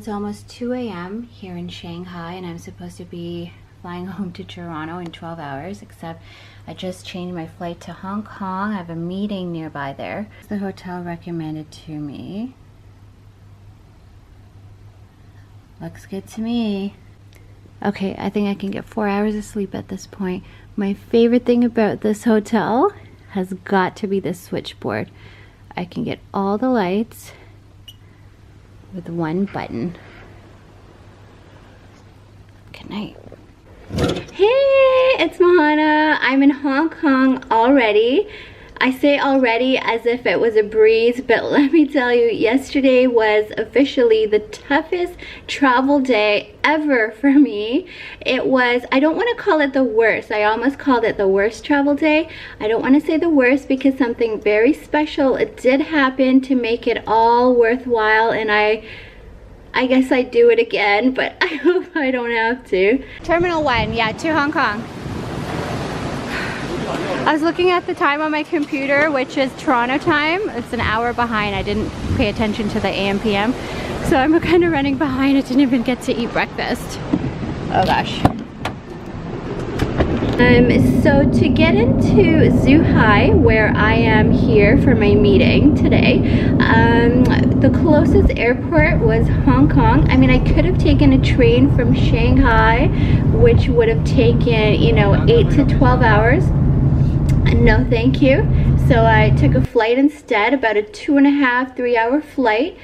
it's almost 2 a.m. here in Shanghai, and I'm supposed to be flying home to Toronto in 12 hours, except I just changed my flight to Hong Kong. I have a meeting nearby there. The hotel recommended to me. Looks good to me. Okay, I think I can get 4 hours of sleep at this point. My favorite thing about this hotel has got to be the switchboard. I can get all the lights with one button. Good night. Hey, it's Mahana. I'm in Hong Kong already. I say already as if it was a breeze, but let me tell you, yesterday was officially the toughest travel day ever for me. It was, I don't want to call it the worst. I almost called it the worst travel day. I don't want to say the worst because something very special, it did happen to make it all worthwhile, and I guess I'd do it again, but I hope I don't have to. Terminal 1, yeah, to Hong Kong. I was looking at the time on my computer, which is Toronto time. It's an hour behind. I didn't pay attention to the AM PM. So I'm kind of running behind. I didn't even get to eat breakfast. Oh gosh. So to get into Zhuhai, where I am here for my meeting today, the closest airport was Hong Kong. I mean, I could have taken a train from Shanghai, which would have taken, you know, 8 to 12 hours. No thank you. So I took a flight instead, about a 2.5 to 3 hour flight,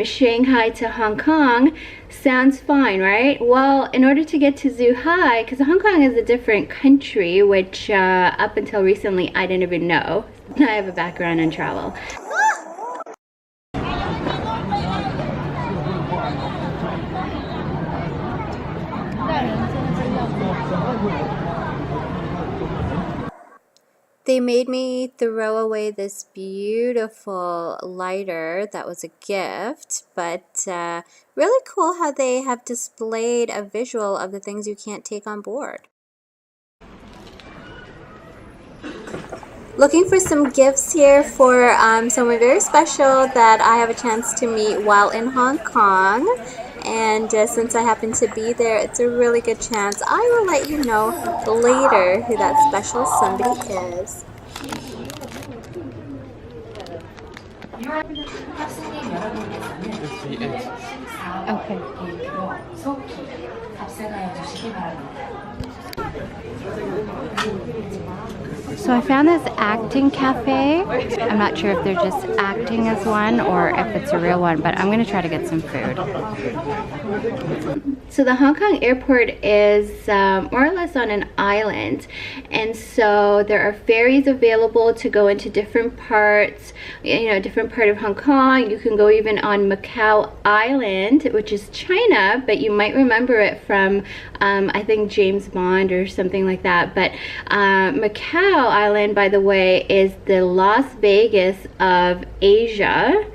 Shanghai to Hong Kong. Sounds fine, right? Well, in order to get to Zhuhai, because Hong Kong is a different country, which up until recently I didn't even know. I have a background in travel. They made me throw away this beautiful lighter that was a gift, but really cool how they have displayed a visual of the things you can't take on board. Looking for some gifts here for someone very special that I have a chance to meet while in Hong Kong. And since I happen to be there, it's a really good chance. I will let you know later who that special somebody is. Okay. So I found this acting cafe. I'm not sure if they're just acting as one or if it's a real one, but I'm gonna try to get some food. So the Hong Kong airport is more or less on an island, and so there are ferries available to go into different parts, you know, different part of Hong Kong. You can go even on Macau Island, which is China, but you might remember it from I think James Bond or something like that. But Macau Island, by the way, is the Las Vegas of Asia.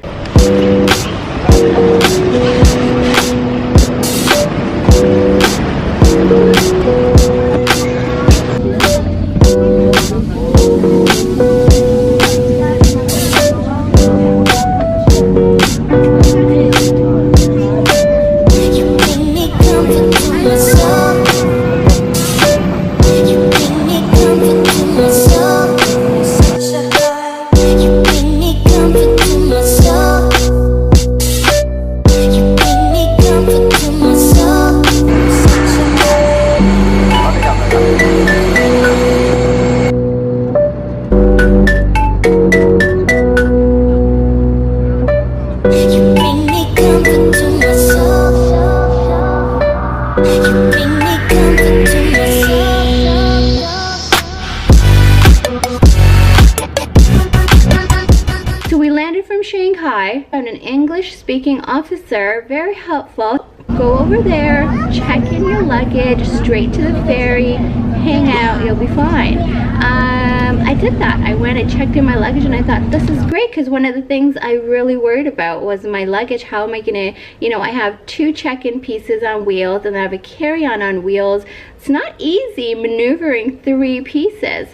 So we landed from Shanghai, found an English-speaking officer, very helpful. Go over there, check in your luggage, straight to the ferry, hang out, you'll be fine. I did that. I went and checked in my luggage, and I thought, this is great, because one of the things I really worried about was my luggage. How am I gonna, you know, I have 2 check-in pieces on wheels, and I have a carry-on on wheels. It's not easy maneuvering 3 pieces.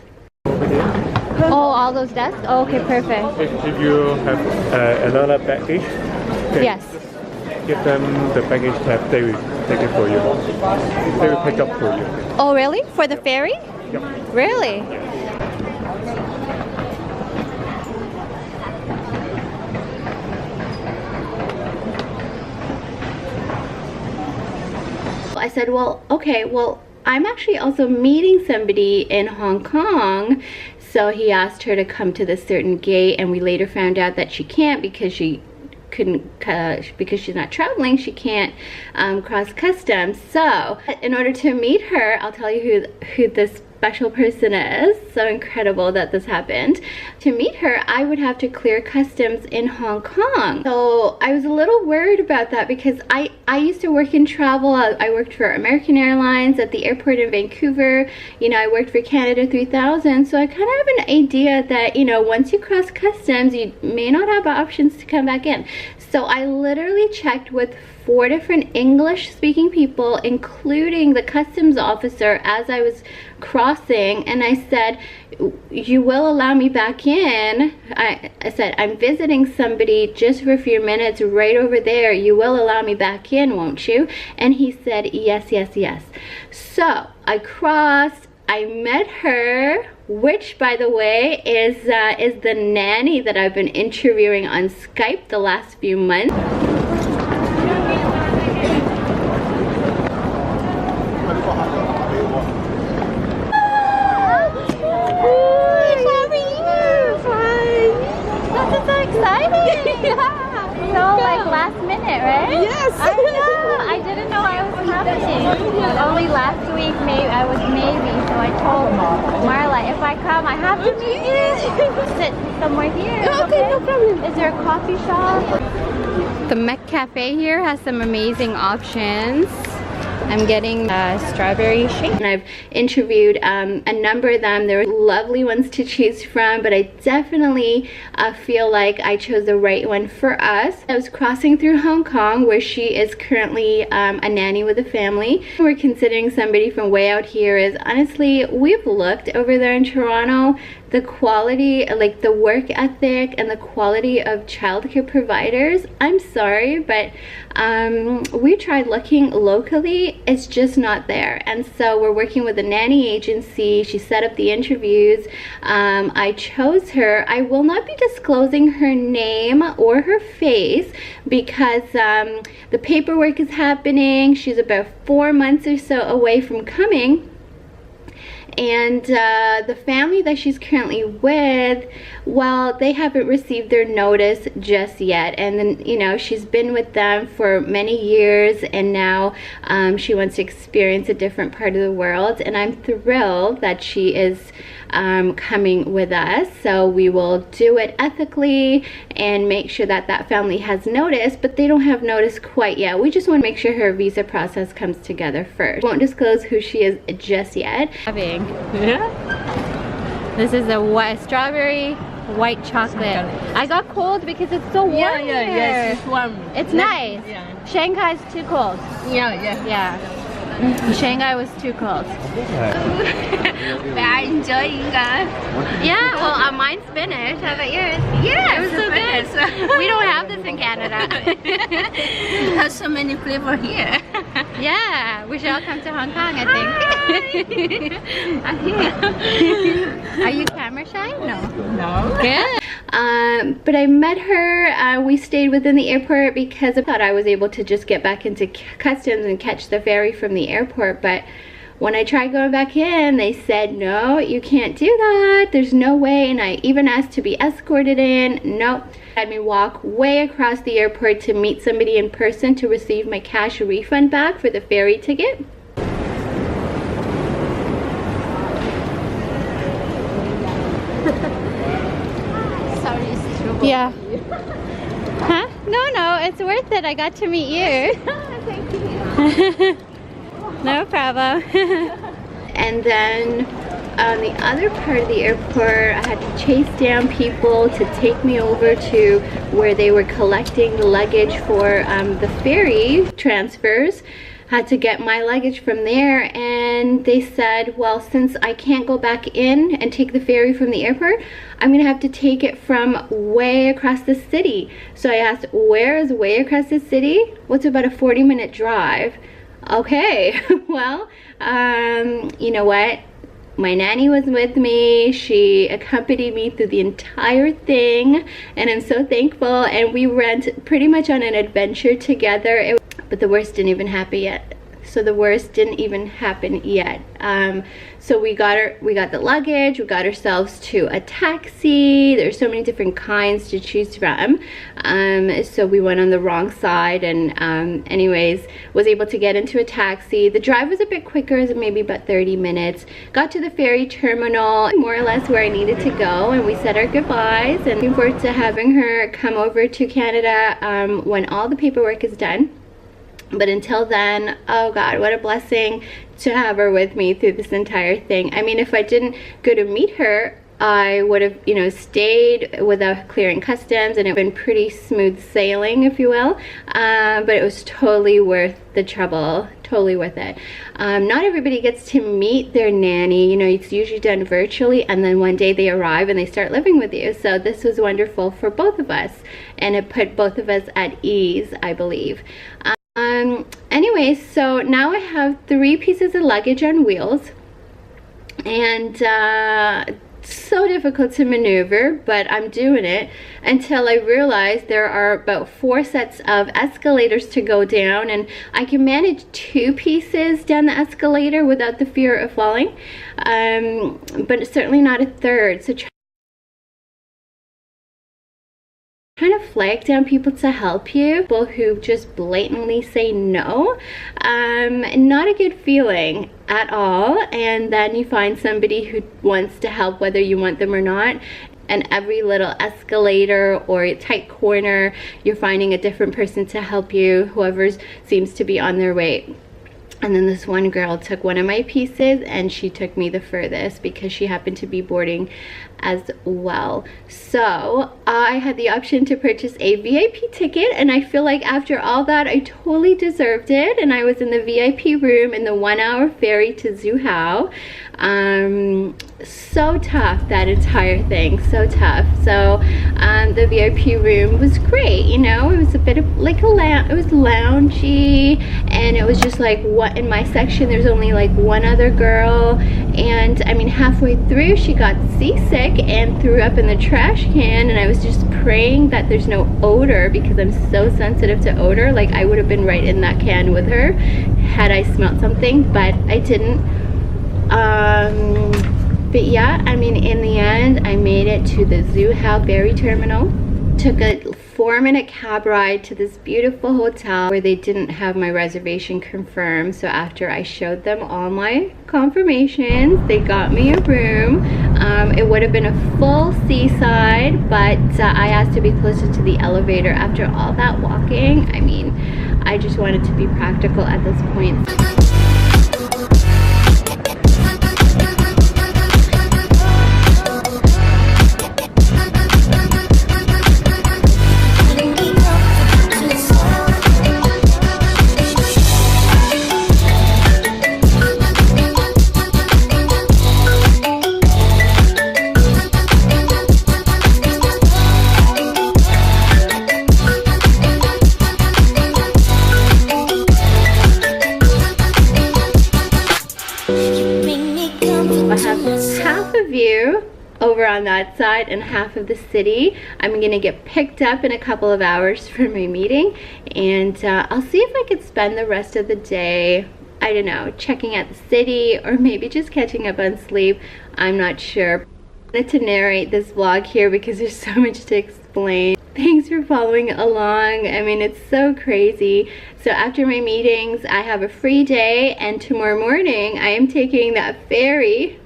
Oh, all those desks? Oh, okay, perfect. If you have another baggage, yes. give them the baggage tab, they will take it for you. They will pick up for you. Oh, really? For the ferry? Yep. Really? I said, well, okay, well, I'm actually also meeting somebody in Hong Kong. So he asked her to come to this certain gate, and we later found out that she can't because she couldn't, because she's not traveling, she can't cross customs. So in order to meet her, I'll tell you who this special person is. So incredible that this happened. To meet her, I would have to clear customs in Hong Kong. So I was a little worried about that because I used to work in travel. I worked for American Airlines at the airport in Vancouver. You know, I worked for Canada 3000. So I kind of have an idea that, you know, once you cross customs, you may not have options to come back in. So I literally checked with 4 different English-speaking people, including the customs officer, as I was crossing, and I said, you will allow me back in? I said, I'm visiting somebody just for a few minutes right over there. You will allow me back in, won't you? And he said, yes, yes, yes. So I crossed, I met her, which, by the way, is the nanny that I've been interviewing on Skype the last few months. So like last minute, right? Yes. I know. I didn't know I was happening. Only last week, I was maybe. So I told Marla, if I come, I have to meet you. Sit somewhere here. Okay, no problem. Is there a coffee shop? The Mech Cafe here has some amazing options. I'm getting a strawberry shake. And I've interviewed a number of them. There were lovely ones to choose from, but I definitely feel like I chose the right one for us. I was crossing through Hong Kong, where she is currently a nanny with a family. We're considering somebody from way out here. Is honestly, we've looked over there in Toronto. The quality, like the work ethic and the quality of childcare providers, I'm sorry, but we tried looking locally, it's just not there. And so we're working with a nanny agency. She set up the interviews. I chose her. I will not be disclosing her name or her face because the paperwork is happening. She's about 4 months or so away from coming. And the family that she's currently with, well, they haven't received their notice just yet. And then, you know, she's been with them for many years, and now she wants to experience a different part of the world. And I'm thrilled that she is coming with us. So we will do it ethically and make sure that that family has notice, but they don't have notice quite yet. We just want to make sure her visa process comes together first. Won't disclose who she is just yet. Yeah. This is a strawberry white chocolate. I got cold because it's so warm here. Yes, it's warm. It's nice. Yeah. Shanghai's too cold. Yeah. Shanghai was too cold. We are enjoying Yeah, well, mine's finished. How about yours? Yeah, It was so good. We don't have this in Canada. There's so many flavor here. Yeah, we should all come to Hong Kong, I think. Are you camera shy? No. Good. But I met her. We stayed within the airport because I thought I was able to just get back into customs and catch the ferry from the airport. But when I tried going back in, they said, no, you can't do that. There's no way. And I even asked to be escorted in. Nope. Had me walk way across the airport to meet somebody in person to receive my cash refund back for the ferry ticket. Sorry, it's true. Yeah. Huh? No, it's worth it. I got to meet you. Thank you. No problem. And then on the other part of the airport, I had to chase down people to take me over to where they were collecting the luggage for the ferry transfers. had to get my luggage from there, and they said, well, since I can't go back in and take the ferry from the airport, I'm gonna have to take it from way across the city. So I asked, where is way across the city? What's about a 40-minute drive? Okay, well, you know what? My nanny was with me. She accompanied me through the entire thing, and I'm so thankful. And we went pretty much on an adventure together. But the worst didn't even happen yet. So the worst didn't even happen yet. So we got the luggage, we got ourselves to a taxi. There's so many different kinds to choose from. So we went on the wrong side, and anyways, was able to get into a taxi. The drive was a bit quicker, maybe about 30 minutes. Got to the ferry terminal, more or less where I needed to go, and we said our goodbyes, and looking forward to having her come over to Canada when all the paperwork is done. But until then, oh God, what a blessing to have her with me through this entire thing. I mean, if I didn't go to meet her, I would have, you know, stayed without clearing customs, and it would have been pretty smooth sailing, if you will. But it was totally worth the trouble, totally worth it. Not everybody gets to meet their nanny. You know, it's usually done virtually, and then one day they arrive and they start living with you. So this was wonderful for both of us, and it put both of us at ease, I believe. Anyways, so now I have 3 pieces of luggage on wheels, and so difficult to maneuver, but I'm doing it until I realize there are about 4 sets of escalators to go down, and I can manage 2 pieces down the escalator without the fear of falling, but certainly not a third. So trying to flag down people to help you, people who just blatantly say no, not a good feeling at all. And then you find somebody who wants to help whether you want them or not, and every little escalator or tight corner you're finding a different person to help you, whoever seems to be on their way. And then this one girl took one of my pieces, and she took me the furthest because she happened to be boarding as well. So I had the option to purchase a VIP ticket, and I feel like after all that I totally deserved it. And I was in the VIP room in the 1-hour ferry to Zhuhao. So tough, that entire thing, so tough. So the VIP room was great, you know. It was a bit of like it was loungy, and it was just like, what, in my section there's only like one other girl, and I mean halfway through she got seasick and threw up in the trash can, and I was just praying that there's no odor, because I'm so sensitive to odor. Like, I would have been right in that can with her had I smelled something, but I didn't. But yeah, I mean, in the end, I made it to the Zhuhao ferry terminal. Took a 4-minute cab ride to this beautiful hotel where they didn't have my reservation confirmed. So after I showed them all my confirmations, they got me a room. It would have been a full seaside, but I asked to be closer to the elevator after all that walking. I mean, I just wanted to be practical at this point. Over on that side and half of the city. I'm gonna get picked up in a couple of hours for my meeting, and I'll see if I could spend the rest of the day, I don't know, checking out the city, or maybe just catching up on sleep. I'm not sure. I wanted to narrate this vlog here because there's so much to explain. Thanks for following along. I mean, it's so crazy. So after my meetings, I have a free day, and tomorrow morning I am taking that ferry.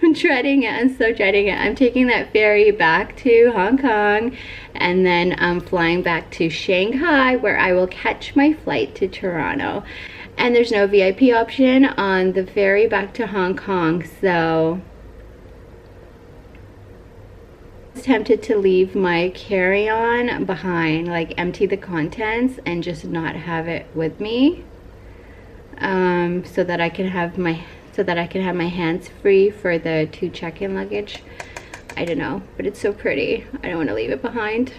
I'm dreading it. I'm so dreading it. I'm taking that ferry back to Hong Kong, and then I'm flying back to Shanghai, where I will catch my flight to Toronto. And there's no VIP option on the ferry back to Hong Kong, so Tempted to leave my carry-on behind, like empty the contents and just not have it with me, so that I can have my hands free for the 2 check-in luggage. I don't know, but it's so pretty. I don't want to leave it behind.